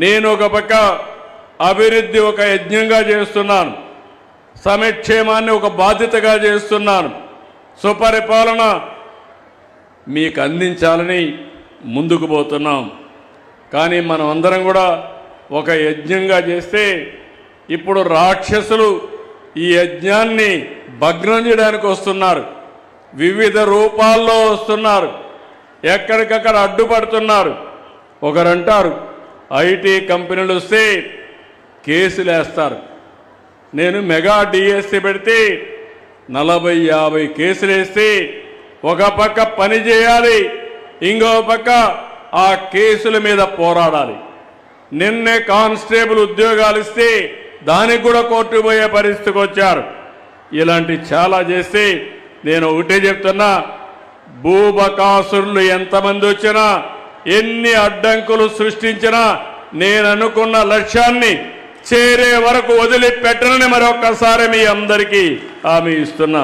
నేను ఒక పక్క అభివృద్ధి ఒక యజ్ఞంగా చేస్తున్నాను, సంక్షేమాన్ని ఒక బాధ్యతగా చేస్తున్నాను, సుపరిపాలన మీకు అందించాలని ముందుకు పోతున్నాం. కానీ మనం అందరం కూడా ఒక యజ్ఞంగా చేస్తే ఇప్పుడు రాక్షసులు ఈ యజ్ఞాన్ని భగ్నం చేయడానికి వస్తున్నారు, వివిధ రూపాల్లో వస్తున్నారు, ఎక్కడికక్కడ అడ్డుపడుతున్నారు. ఒకరంటారు ఐటీ కంపెనీలు వస్తే కేసులు వేస్తారు. నేను మెగా డిఎస్సి పెడితే 40-50 కేసులు వేస్తే ఒక పక్క పని చేయాలి, ఇంకో పక్క ఆ కేసుల మీద పోరాడాలి. నిన్నే కానిస్టేబుల్ ఉద్యోగాలు ఇస్తే దానికి కూడా కోర్టు పోయే పరిస్థితికి వచ్చారు. ఇలాంటి చాలా చేస్తే నేను ఒకటే చెప్తున్నా, భూబకాసురులు ఎంతమంది వచ్చినా ఎన్ని అడ్డంకులు సృష్టించినా నేను అనుకున్న లక్ష్యాన్ని చేరే వరకు వదిలిపెట్టనని మరొక్కసారి మీ అందరికీ హామీ ఇస్తున్నా.